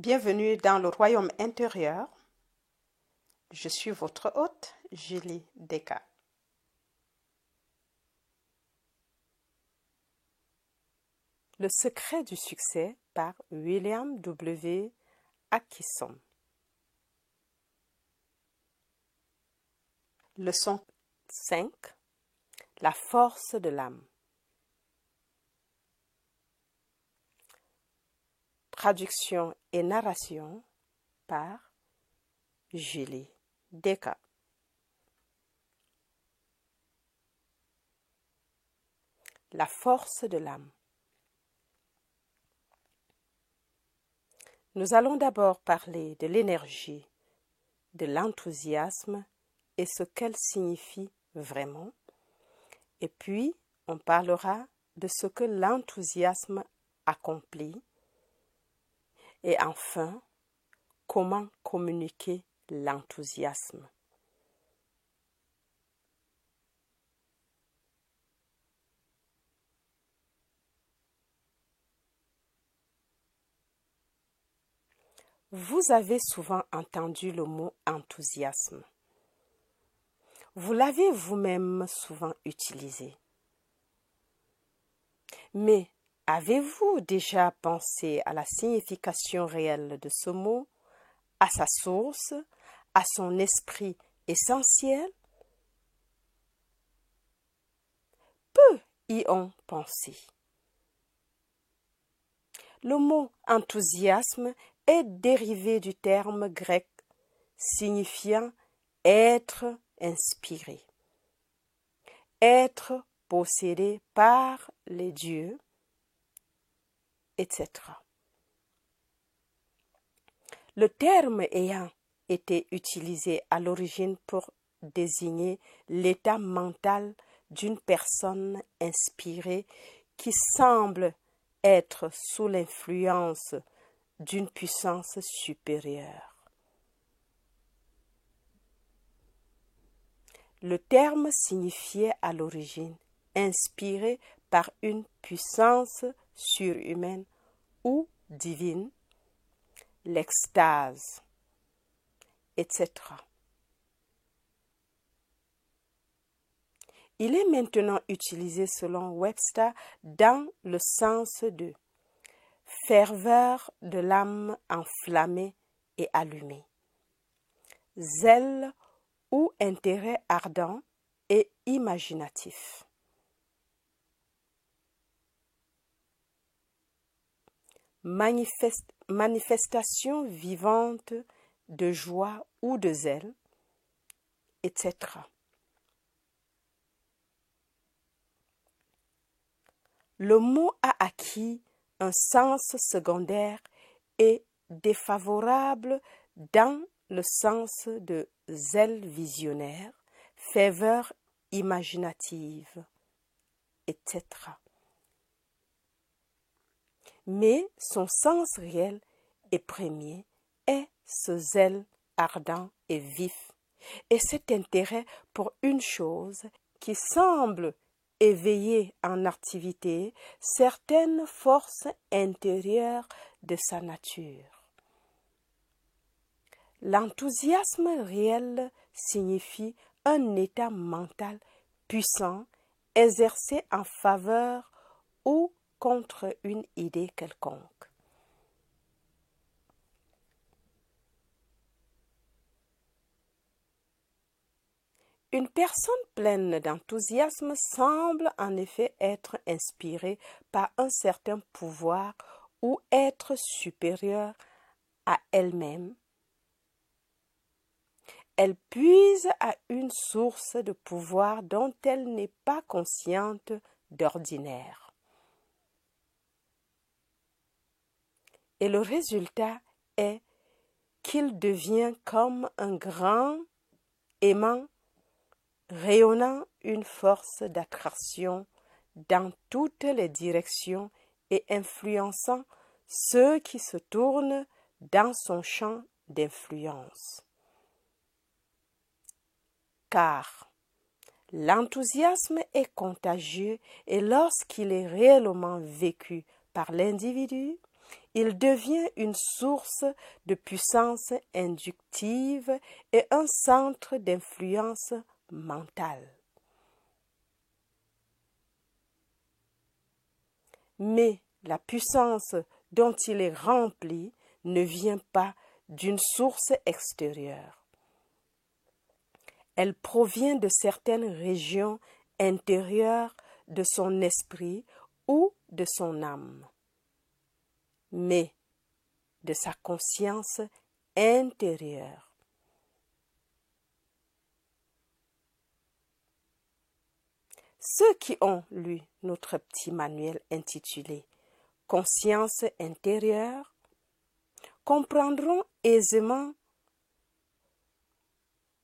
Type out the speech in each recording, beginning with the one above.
Bienvenue dans le royaume intérieur. Je suis votre hôte, Julie Deka. Le secret du succès par William W. Atkinson. Leçon 5. La force de l'âme. Traduction et narration par Julie Deka. La force de l'âme. Nous allons d'abord parler de l'énergie, de l'enthousiasme et ce qu'elle signifie vraiment. Et puis, on parlera de ce que l'enthousiasme accomplit. Et enfin, comment communiquer l'enthousiasme. Vous avez souvent entendu le mot enthousiasme. Vous l'avez vous-même souvent utilisé. Mais avez-vous déjà pensé à la signification réelle de ce mot, à sa source, à son esprit essentiel? Peu y ont pensé. Le mot enthousiasme est dérivé du terme grec signifiant être inspiré, être possédé par les dieux, etc. Le terme ayant été utilisé à l'origine pour désigner l'état mental d'une personne inspirée qui semble être sous l'influence d'une puissance supérieure. Le terme signifiait à l'origine inspiré par une puissance surhumaine ou divine, l'extase, etc. Il est maintenant utilisé selon Webster dans le sens de ferveur de l'âme enflammée et allumée, zèle ou intérêt ardent et imaginatif. Manifestation vivante de joie ou de zèle, etc. Le mot a acquis un sens secondaire et défavorable dans le sens de zèle visionnaire, ferveur imaginative, etc. Mais son sens réel et premier est ce zèle ardent et vif, et cet intérêt pour une chose qui semble éveiller en activité certaines forces intérieures de sa nature. L'enthousiasme réel signifie un état mental puissant exercé en faveur ou contre une idée quelconque. Une personne pleine d'enthousiasme semble en effet être inspirée par un certain pouvoir ou être supérieure à elle-même. Elle puise à une source de pouvoir dont elle n'est pas consciente d'ordinaire. Et le résultat est qu'il devient comme un grand aimant rayonnant une force d'attraction dans toutes les directions et influençant ceux qui se tournent dans son champ d'influence. Car l'enthousiasme est contagieux et lorsqu'il est réellement vécu par l'individu, Il devient une source de puissance inductive et un centre d'influence mentale. Mais la puissance dont il est rempli ne vient pas d'une source extérieure. Elle provient de certaines régions intérieures de son esprit ou de son âme, mais de sa conscience intérieure. Ceux qui ont lu notre petit manuel intitulé « Conscience intérieure » comprendront aisément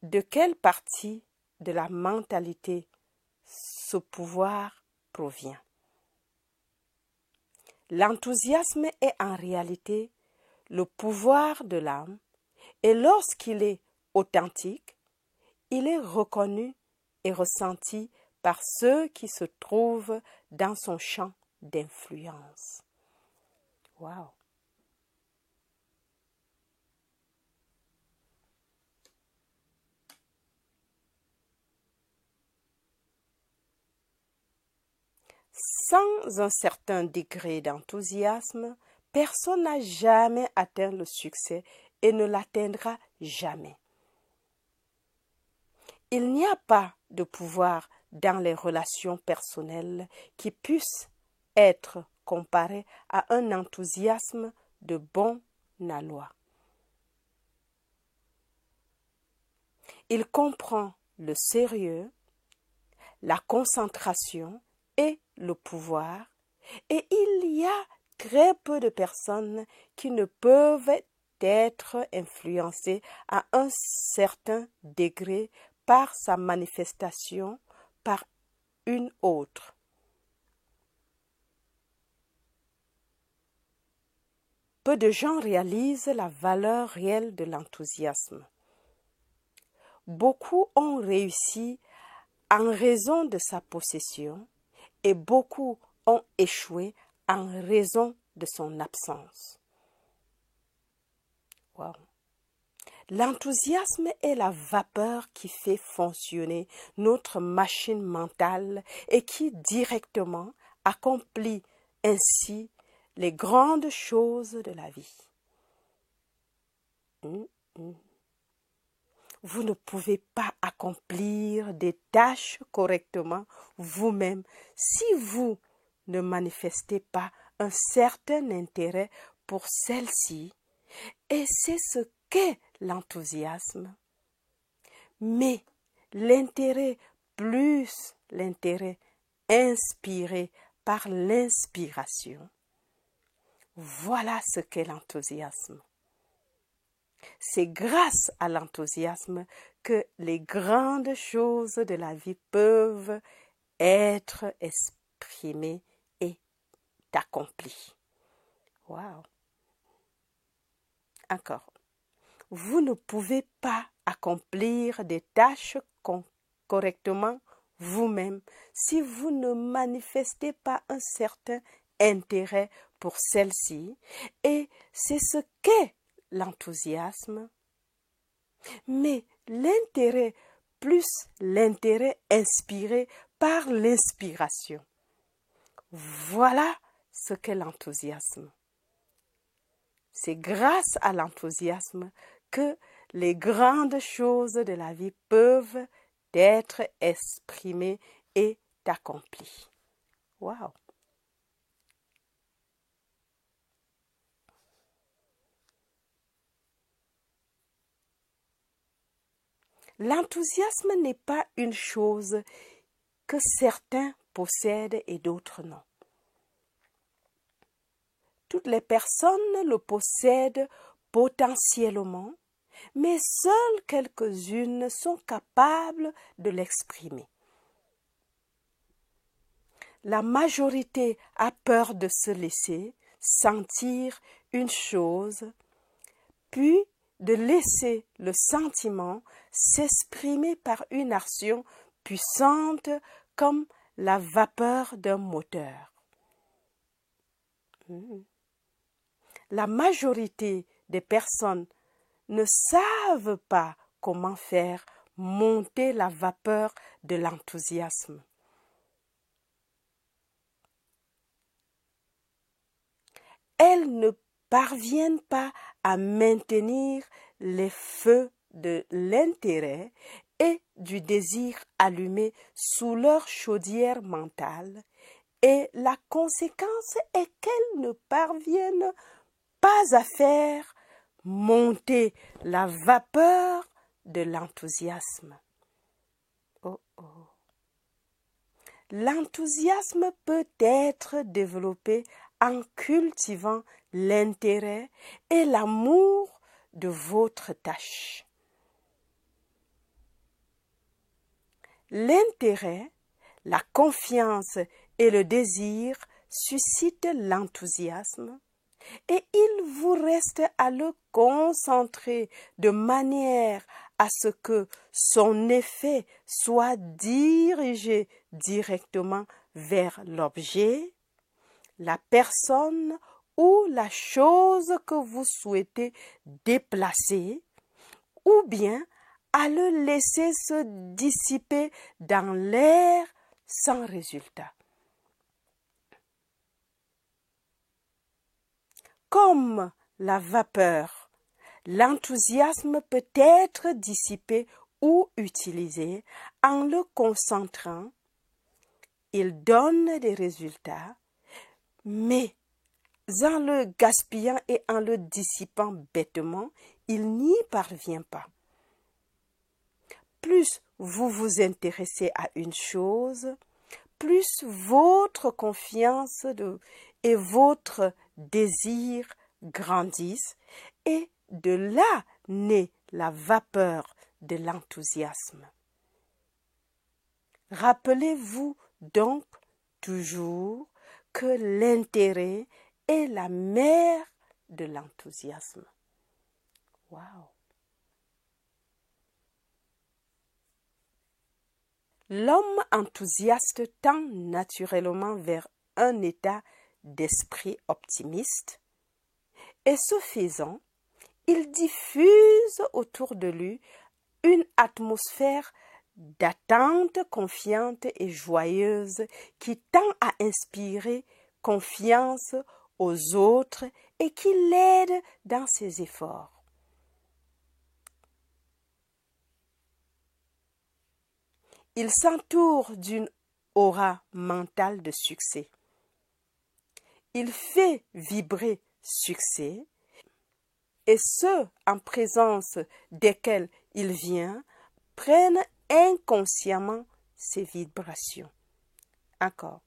de quelle partie de la mentalité ce pouvoir provient. L'enthousiasme est en réalité le pouvoir de l'âme et lorsqu'il est authentique, il est reconnu et ressenti par ceux qui se trouvent dans son champ d'influence. Wow! Sans un certain degré d'enthousiasme, personne n'a jamais atteint le succès et ne l'atteindra jamais. Il n'y a pas de pouvoir dans les relations personnelles qui puisse être comparé à un enthousiasme de bon aloi. Il comprend le sérieux, la concentration et le pouvoir, et il y a très peu de personnes qui ne peuvent être influencées à un certain degré par sa manifestation par une autre. Peu de gens réalisent la valeur réelle de l'enthousiasme. Beaucoup ont réussi en raison de sa possession et beaucoup ont échoué en raison de son absence. Wow. L'enthousiasme est la vapeur qui fait fonctionner notre machine mentale et qui directement accomplit ainsi les grandes choses de la vie. Vous ne pouvez pas accomplir des tâches correctement vous-même si vous ne manifestez pas un certain intérêt pour celle-ci. Et c'est ce qu'est l'enthousiasme. Mais l'intérêt plus l'intérêt inspiré par l'inspiration, voilà ce qu'est l'enthousiasme. C'est grâce à l'enthousiasme que les grandes choses de la vie peuvent être exprimées et accomplies. Wow! Encore. Vous ne pouvez pas accomplir des tâches correctement vous-même si vous ne manifestez pas un certain intérêt pour celle-ci, et c'est ce qu'est l'enthousiasme. Mais l'intérêt plus l'intérêt inspiré par l'inspiration, voilà ce qu'est l'enthousiasme. C'est grâce à l'enthousiasme que les grandes choses de la vie peuvent être exprimées et accomplies. Wow! L'enthousiasme n'est pas une chose que certains possèdent et d'autres non. Toutes les personnes le possèdent potentiellement, mais seules quelques-unes sont capables de l'exprimer. La majorité a peur de se laisser sentir une chose, puis de laisser le sentiment s'exprimer par une action puissante comme la vapeur d'un moteur. la majorité des personnes ne savent pas comment faire monter la vapeur de l'enthousiasme. Elles ne parviennent pas à maintenir les feux de l'intérêt et du désir allumés sous leur chaudière mentale, et la conséquence est qu'elles ne parviennent pas à faire monter la vapeur de l'enthousiasme. Oh oh. L'enthousiasme peut être développé en cultivant l'intérêt et l'amour de votre tâche. L'intérêt, la confiance et le désir suscitent l'enthousiasme et il vous reste à le concentrer de manière à ce que son effet soit dirigé directement vers l'objet, la personne ou la chose que vous souhaitez déplacer, ou bien à le laisser se dissiper dans l'air sans résultat. Comme la vapeur, l'enthousiasme peut être dissipé ou utilisé en le concentrant. Il donne des résultats, mais en le gaspillant et en le dissipant bêtement, il n'y parvient pas. Plus vous vous intéressez à une chose, plus votre confiance et votre désir grandissent, et de là naît la vapeur de l'enthousiasme. Rappelez-vous donc toujours que l'intérêt est la mère de l'enthousiasme. Wow! L'homme enthousiaste tend naturellement vers un état d'esprit optimiste, et ce faisant, il diffuse autour de lui une atmosphère d'attente confiante et joyeuse qui tend à inspirer confiance aux autres et qui l'aide dans ses efforts. Il s'entoure d'une aura mentale de succès. Il fait vibrer succès, et ceux en présence desquels il vient prennent inconsciemment ces vibrations. Encore.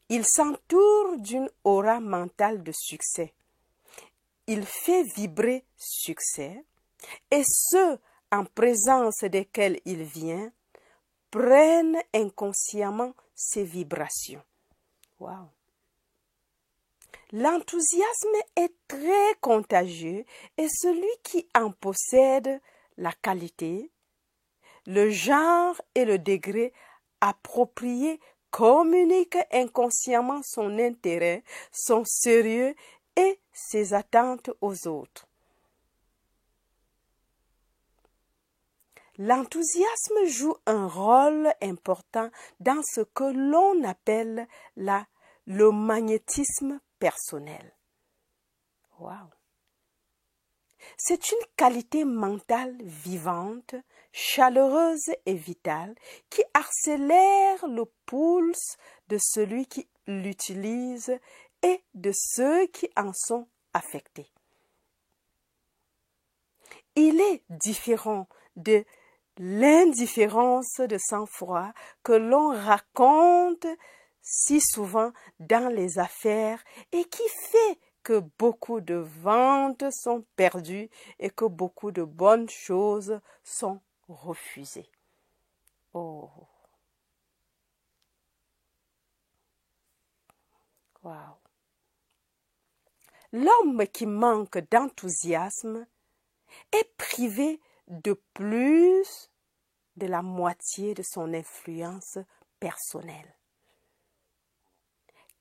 Il s'entoure d'une aura mentale de succès. Il fait vibrer succès, et ceux en présence desquels il vient prennent inconsciemment ces vibrations. Wow. L'enthousiasme est très contagieux et celui qui en possède la qualité, le genre et le degré approprié communique inconsciemment son intérêt, son sérieux et ses attentes aux autres. L'enthousiasme joue un rôle important dans ce que l'on appelle le magnétisme personnel. Wow. C'est une qualité mentale vivante, chaleureuse et vitale qui accélère le pouls de celui qui l'utilise et de ceux qui en sont affectés. Il est différent de l'indifférence de sang-froid que l'on raconte si souvent dans les affaires et qui fait que beaucoup de ventes sont perdues et que beaucoup de bonnes choses sont refusées. Oh! Wow! L'homme qui manque d'enthousiasme est privé de plus de la moitié de son influence personnelle.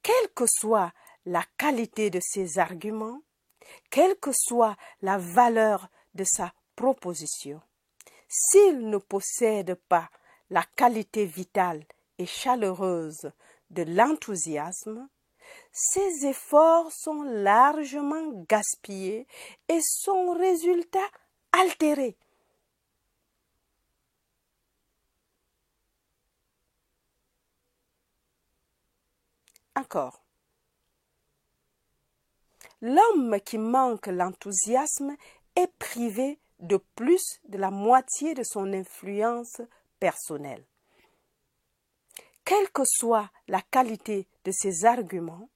Quelle que soit la qualité de ses arguments, quelle que soit la valeur de sa proposition, s'il ne possède pas la qualité vitale et chaleureuse de l'enthousiasme, ses efforts sont largement gaspillés et son résultat altéré. Encore. L'homme qui manque l'enthousiasme est privé de plus de la moitié de son influence personnelle. Quelle que soit la qualité de ses arguments,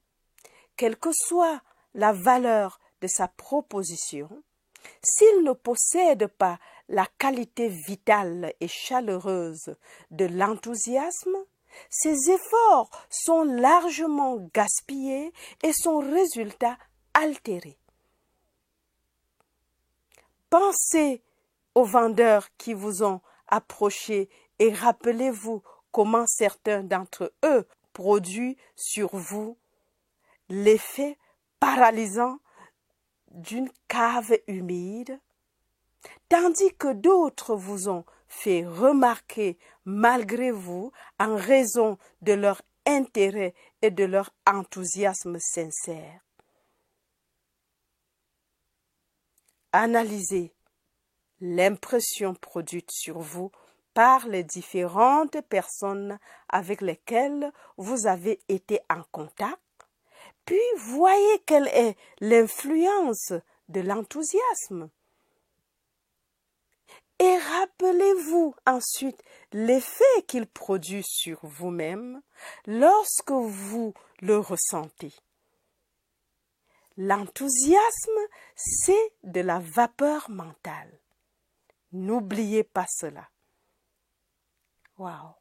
quelle que soit la valeur de sa proposition, s'il ne possède pas la qualité vitale et chaleureuse de l'enthousiasme, ses efforts sont largement gaspillés et son résultat altéré. Pensez aux vendeurs qui vous ont approché et rappelez-vous comment certains d'entre eux produisent sur vous l'effet paralysant d'une cave humide, tandis que d'autres vous ont fait remarquer malgré vous en raison de leur intérêt et de leur enthousiasme sincère. Analysez l'impression produite sur vous par les différentes personnes avec lesquelles vous avez été en contact, puis voyez quelle est l'influence de l'enthousiasme. Et rappelez-vous ensuite l'effet qu'il produit sur vous-même lorsque vous le ressentez. L'enthousiasme, c'est de la vapeur mentale. N'oubliez pas cela. Waouh!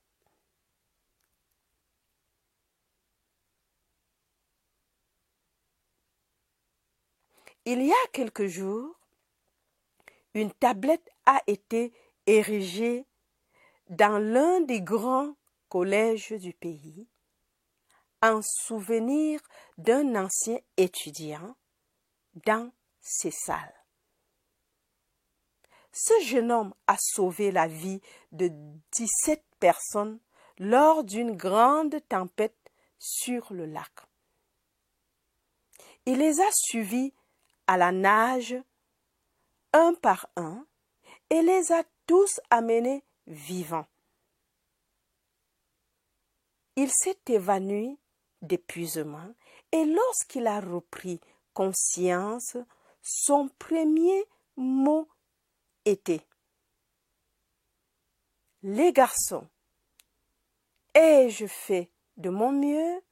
Il y a quelques jours, une tablette a été érigée dans l'un des grands collèges du pays en souvenir d'un ancien étudiant dans ces salles. Ce jeune homme a sauvé la vie de 17 personnes lors d'une grande tempête sur le lac. Il les a suivis à la nage un par un et les a tous amenés vivants. Il s'est évanoui d'épuisement et lorsqu'il a repris conscience, son premier mot était: les garçons, ai-je fait de mon mieux?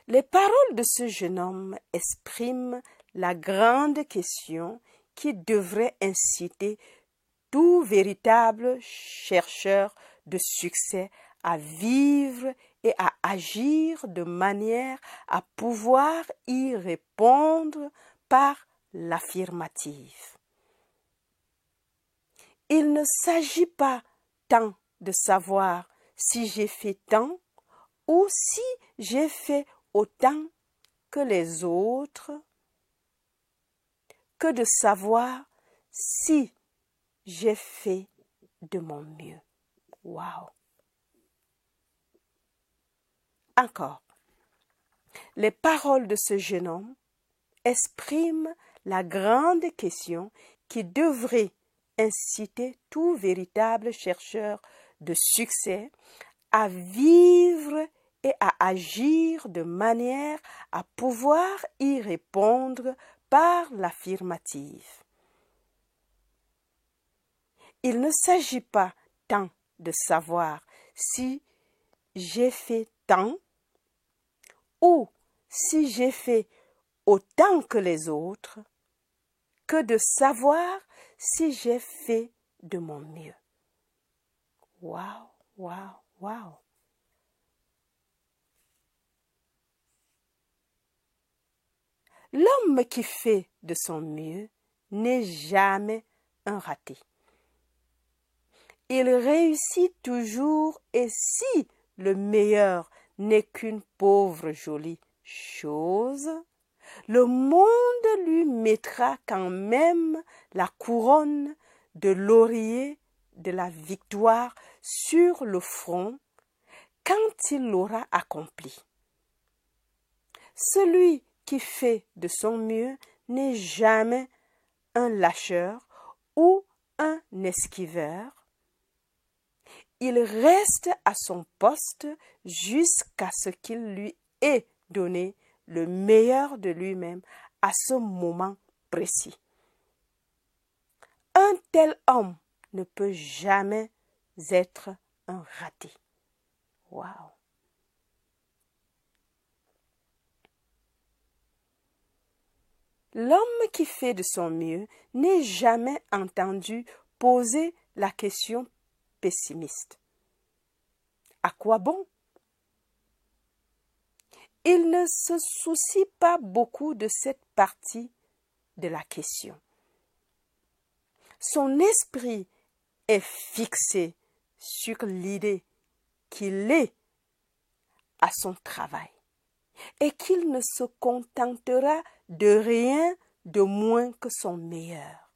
Les paroles de ce jeune homme expriment la grande question qui devrait inciter tout véritable chercheur de succès à vivre et à agir de manière à pouvoir y répondre par l'affirmative. Il ne s'agit pas tant de savoir si j'ai fait tant ou si j'ai fait autant que les autres, que de savoir si j'ai fait de mon mieux. Waouh! Encore, les paroles de ce jeune homme expriment la grande question qui devrait inciter tout véritable chercheur de succès à vivre et à agir de manière à pouvoir y répondre par l'affirmative. Il ne s'agit pas tant de savoir si j'ai fait tant ou si j'ai fait autant que les autres, que de savoir si j'ai fait de mon mieux. Waouh, waouh, waouh! L'homme qui fait de son mieux n'est jamais un raté. il réussit toujours, et si le meilleur n'est qu'une pauvre jolie chose, le monde lui mettra quand même la couronne de laurier de la victoire sur le front quand il l'aura accompli. Celui qui fait de son mieux n'est jamais un lâcheur ou un esquiveur. Il reste à son poste jusqu'à ce qu'il lui ait donné le meilleur de lui-même à ce moment précis. Un tel homme ne peut jamais être un raté. Waouh! L'homme qui fait de son mieux n'est jamais entendu poser la question pessimiste. À quoi bon? Il ne se soucie pas beaucoup de cette partie de la question. Son esprit est fixé sur l'idée qu'il est à son travail et qu'il ne se contentera de rien de moins que son meilleur.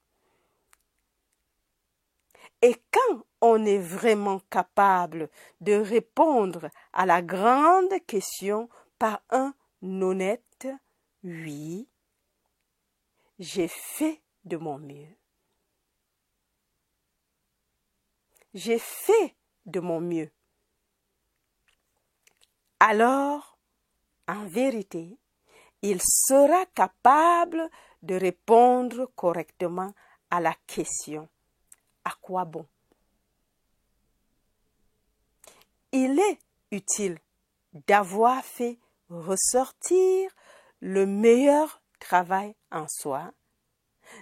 Et quand on est vraiment capable de répondre à la grande question par un honnête « oui », j'ai fait de mon mieux. J'ai fait de mon mieux. Alors, en vérité, il sera capable de répondre correctement à la question « à quoi bon ?» Il est utile d'avoir fait ressortir le meilleur travail en soi,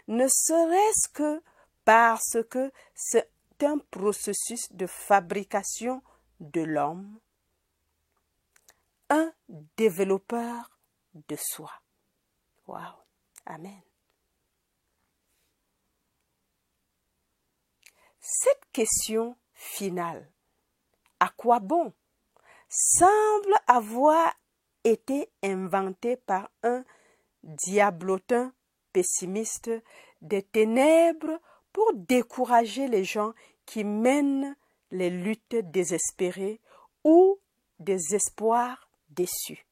ne serait-ce que parce que c'est un processus de fabrication de l'homme, un développeur de soi. Waouh! Amen. Cette question finale, à quoi bon, semble avoir été inventée par un diablotin pessimiste des ténèbres pour décourager les gens qui mènent les luttes désespérées ou des espoirs déçus.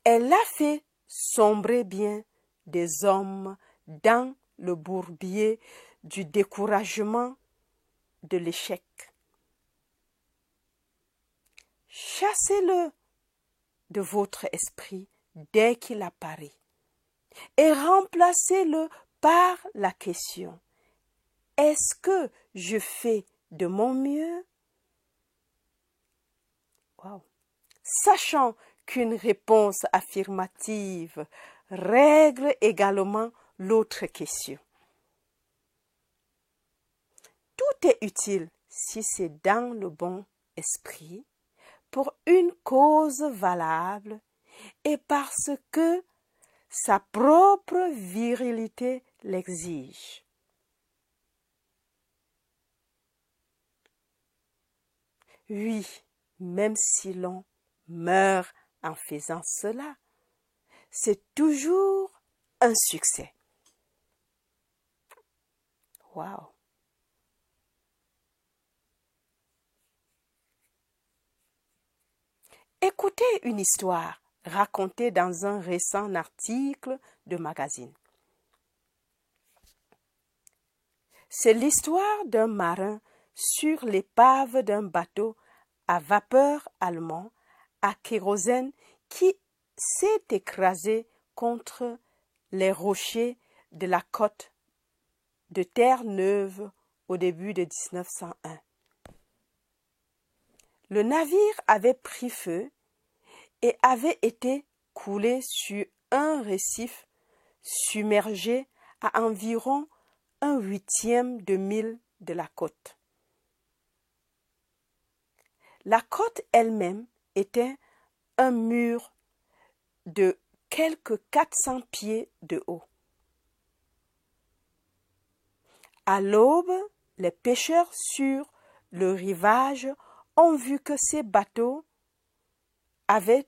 Elle a fait sombrer bien des hommes dans le bourbier du découragement, de l'échec. Chassez-le de votre esprit dès qu'il apparaît et remplacez-le par la question: est-ce que je fais de mon mieux? Wow. Sachant qu'une réponse affirmative règle également l'autre question. Tout est utile si c'est dans le bon esprit, pour une cause valable et parce que sa propre virilité l'exige. Oui, même si l'on meurt en faisant cela, c'est toujours un succès. Waouh! Écoutez une histoire racontée dans un récent article de magazine. C'est l'histoire d'un marin sur l'épave d'un bateau à vapeur allemand à kérosène qui s'est écrasé contre les rochers de la côte de Terre-Neuve au début de 1901. Le navire avait pris feu et avait été coulé sur un récif submergé à environ 1/8 de mille de la côte. La côte elle-même était un mur de quelques 400 pieds de haut. À l'aube, les pêcheurs sur le rivage ont vu que ces bateaux avaient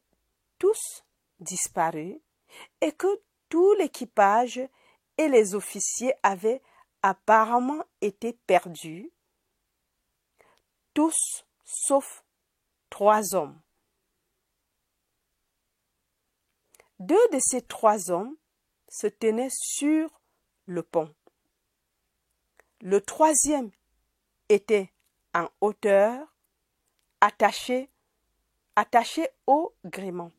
tous disparu et que tout l'équipage et les officiers avaient apparemment été perdus, tous sauf 3 hommes. 2 de ces 3 hommes se tenaient sur le pont. Le 3e était en hauteur, attaché au gréement.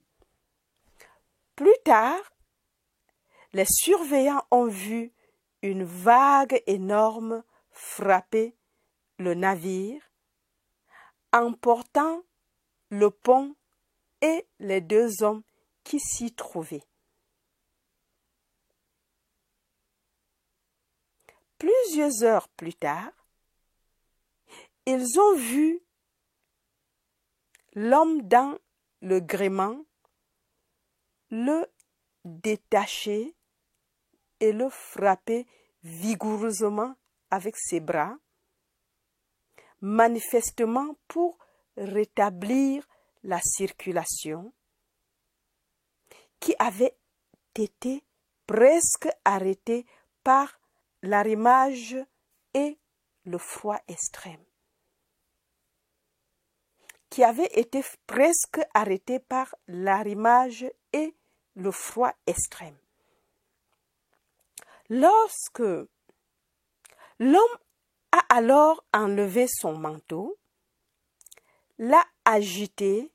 Plus tard, les surveillants ont vu une vague énorme frapper le navire, emportant le pont et les 2 hommes qui s'y trouvaient. Plusieurs heures plus tard, ils ont vu l'homme dans le gréement le détacher et le frapper vigoureusement avec ses bras, manifestement pour rétablir la circulation qui avait été presque arrêtée par l'arrimage et le froid extrême. Qui avait été presque arrêté par l'arrimage et le froid extrême. Lorsque l'homme a alors enlevé son manteau, l'a agité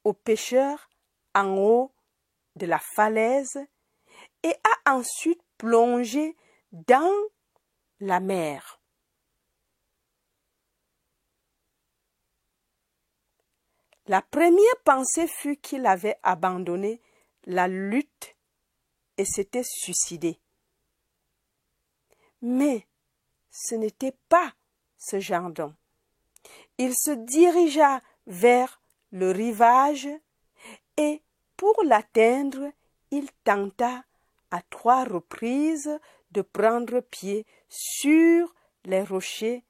au pêcheur en haut de la falaise et a ensuite plongé dans la mer. La première pensée fut qu'il avait abandonné la lutte et s'était suicidé. Mais ce n'était pas ce genre d'homme. Il se dirigea vers le rivage et, pour l'atteindre, il tenta à 3 reprises de prendre pied sur les rochers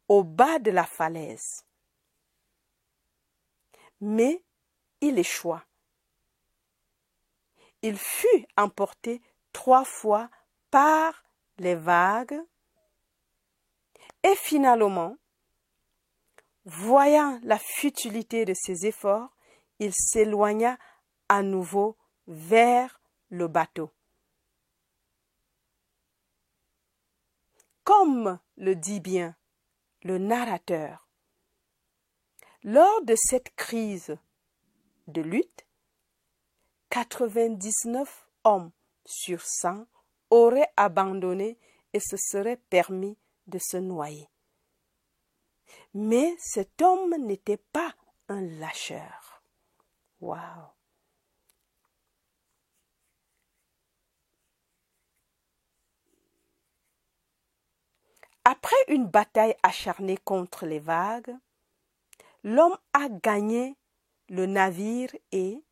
au bas de la falaise. Mais il échoua. Il fut emporté 3 fois par les vagues et finalement, voyant la futilité de ses efforts, il s'éloigna à nouveau vers le bateau. Comme le dit bien le narrateur, lors de cette crise de lutte, 99 hommes sur 100 auraient abandonné et se seraient permis de se noyer. Mais cet homme n'était pas un lâcheur. Waouh! Après une bataille acharnée contre les vagues, l'homme a gagné le navire et,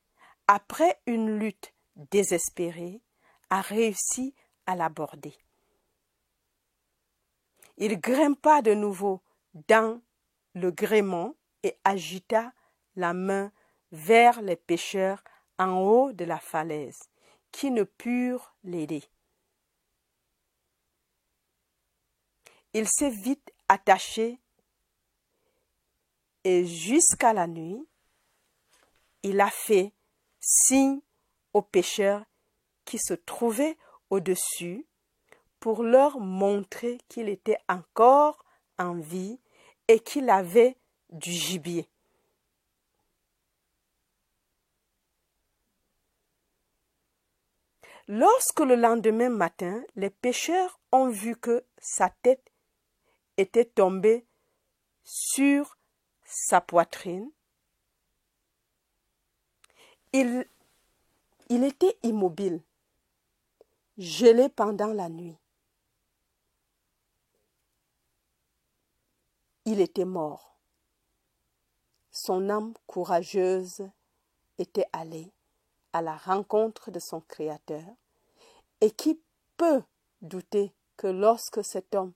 après une lutte désespérée, a réussi à l'aborder. Il grimpa de nouveau dans le gréement et agita la main vers les pêcheurs en haut de la falaise, qui ne purent l'aider. Il s'est vite attaché et jusqu'à la nuit, il a fait signe aux pêcheurs qui se trouvaient au-dessus pour leur montrer qu'il était encore en vie et qu'il avait du gibier. Lorsque le lendemain matin, les pêcheurs ont vu que sa tête était tombée sur sa poitrine, il était immobile, gelé pendant la nuit. Il était mort. Son âme courageuse était allée à la rencontre de son Créateur. Et qui peut douter que lorsque cet homme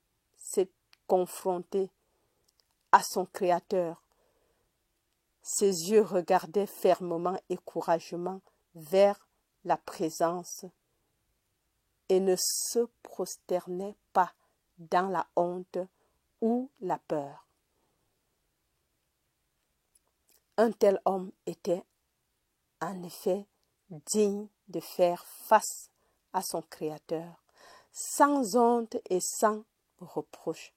s'est confronté à son Créateur, ses yeux regardaient fermement et courageusement vers la présence et ne se prosternaient pas dans la honte ou la peur. Un tel homme était en effet digne de faire face à son Créateur, sans honte et sans reproche.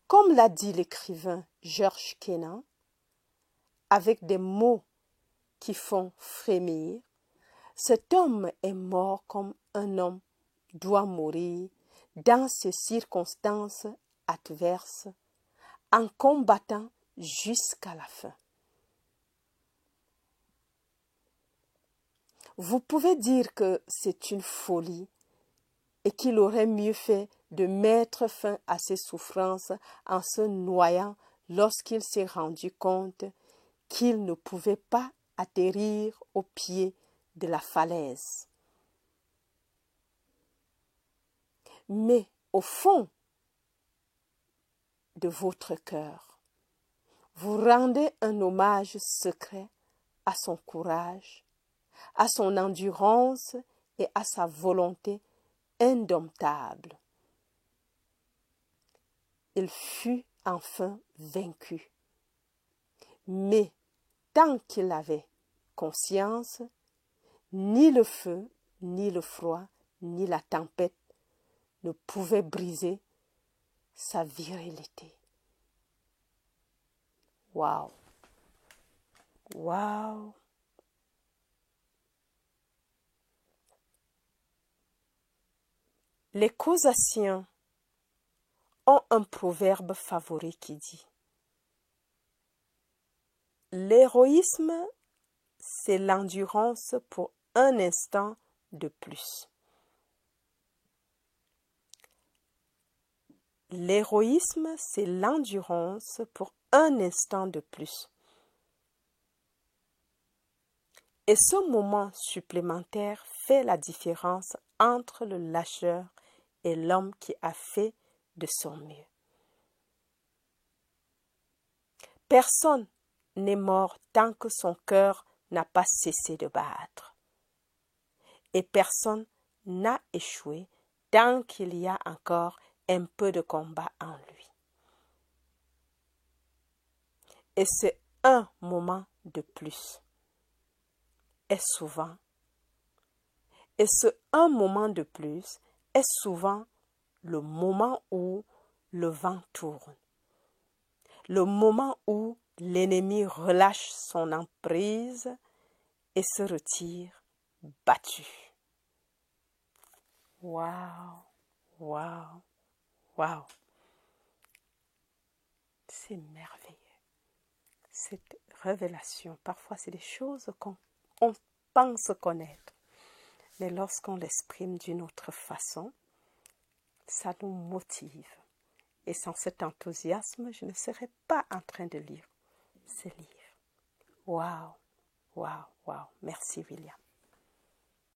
Comme l'a dit l'écrivain George Kennan, avec des mots qui font frémir, cet homme est mort comme un homme doit mourir dans ces circonstances adverses, en combattant jusqu'à la fin. Vous pouvez dire que c'est une folie et qu'il aurait mieux fait de mettre fin à ses souffrances en se noyant lorsqu'il s'est rendu compte qu'il ne pouvait pas atterrir au pied de la falaise. Mais au fond de votre cœur, vous rendez un hommage secret à son courage, à son endurance et à sa volonté indomptable. Il fut enfin vaincu. Mais tant qu'il avait conscience, ni le feu, ni le froid, ni la tempête ne pouvaient briser sa virilité. Waouh! Waouh! Les causations ont un proverbe favori qui dit: l'héroïsme, c'est l'endurance pour un instant de plus. L'héroïsme, c'est l'endurance pour un instant de plus. Et ce moment supplémentaire fait la différence entre le lâcheur et l'homme qui a fait de son mieux. Personne n'est mort tant que son cœur n'a pas cessé de battre. Et personne n'a échoué tant qu'il y a encore un peu de combat en lui. Et c'est un moment de plus. Et ce un moment de plus est souvent le moment où le vent tourne, le moment où l'ennemi relâche son emprise et se retire battu. Waouh, waouh, waouh. C'est merveilleux. Cette révélation, parfois c'est des choses qu'on pense connaître. Mais lorsqu'on l'exprime d'une autre façon, ça nous motive. Et sans cet enthousiasme, je ne serais pas en train de lire ce livre. Waouh, waouh, waouh. Merci William.